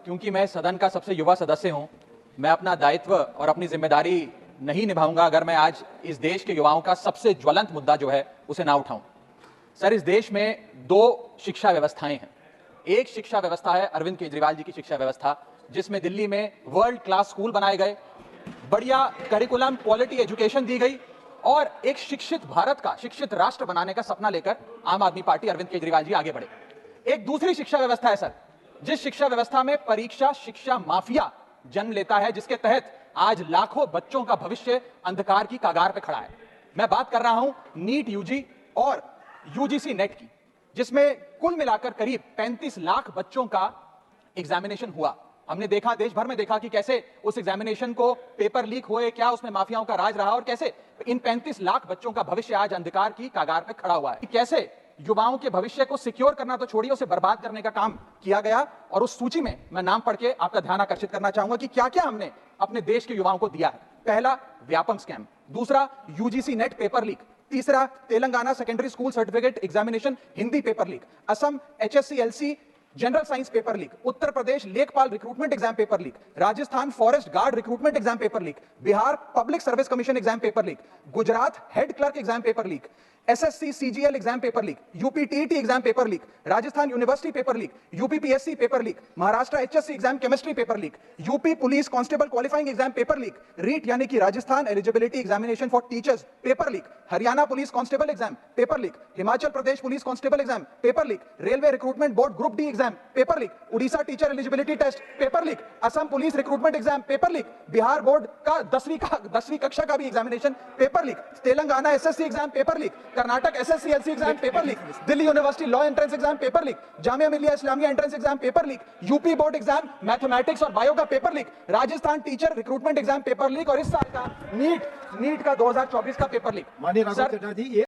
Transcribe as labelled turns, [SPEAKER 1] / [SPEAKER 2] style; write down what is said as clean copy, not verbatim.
[SPEAKER 1] क्योंकि मैं सदन का सबसे युवा सदस्य हूं, मैं अपना दायित्व और अपनी जिम्मेदारी नहीं निभाऊंगा अगर मैं आज इस देश के युवाओं का सबसे ज्वलंत मुद्दा जो है उसे ना उठाऊं। सर, इस देश में दो शिक्षा व्यवस्थाएं हैं। एक शिक्षा व्यवस्था है अरविंद केजरीवाल जी की शिक्षा व्यवस्था, जिसमें दिल्ली में वर्ल्ड क्लास स्कूल बनाए गए, बढ़िया करिकुलम, क्वालिटी एजुकेशन दी गई और एक शिक्षित भारत का, शिक्षित राष्ट्र बनाने का सपना लेकर आम आदमी पार्टी अरविंद केजरीवाल जी आगे बढ़े। एक दूसरी शिक्षा व्यवस्था है सर, जिस शिक्षा व्यवस्था में परीक्षा शिक्षा माफिया जन्म लेता है, जिसके तहत आज लाखों बच्चों का भविष्य अंधकार की कगार पर खड़ा है। मैं बात कर रहा हूं नीट यूजी और यूजीसी नेट की, जिसमें कुल मिलाकर करीब 35 लाख बच्चों का एग्जामिनेशन हुआ। हमने देखा, देश भर में देखा कि कैसे उस एग्जामिनेशन को पेपर लीक हुए, क्या उसमें माफियाओं का राज रहा और कैसे इन 35 लाख बच्चों का भविष्य आज अंधकार की कगार पर खड़ा हुआ है। कैसे युवाओं के भविष्य को सिक्योर करना तो छोड़िए, उसे बर्बाद करने का काम किया गया। और उस सूची में मैं नाम पढ़ के आपका ध्यान आकर्षित करना चाहूंगा कि क्या क्या हमने अपने देश के युवाओं को दिया है। पहला, व्यापम स्कैम। दूसरा, यूजीसी नेट पेपर लीक। तीसरा, Telangana secondary school certificate examination Hindi paper leak. Assam HSC LC general science paper leak. Uttar Pradesh Lekhpal recruitment exam paper leak. Rajasthan forest guard recruitment exam paper leak. Bihar public service commission exam paper leak. Gujarat head clerk exam paper leak. SSC CGL exam paper leak. UP TET exam paper leak. Rajasthan university paper leak. UP PSC paper leak. Maharashtra HSC exam chemistry paper leak. UP police constable qualifying exam paper leak. REET यानी कि Rajasthan eligibility examination for teachers paper leak. Haryana police constable exam paper leak. Himachal Pradesh police constable exam paper leak. Railway recruitment board group D exam paper leak. Orissa teacher eligibility test paper leak. Assam police recruitment exam paper leak. Bihar board का 10वीं कक्षा का भी examination paper leak. Telangana SSC exam paper leak. Karnataka SSC LC exam paper leak. Delhi university law entrance exam paper leak. Jamia Millia Islamia entrance exam paper leak. UP board exam mathematics और bio का paper leak. Rajasthan teacher recruitment exam paper leak और इस साल का NEET का 2024 का paper leak.
[SPEAKER 2] माननीय राघव चड्ढा जी,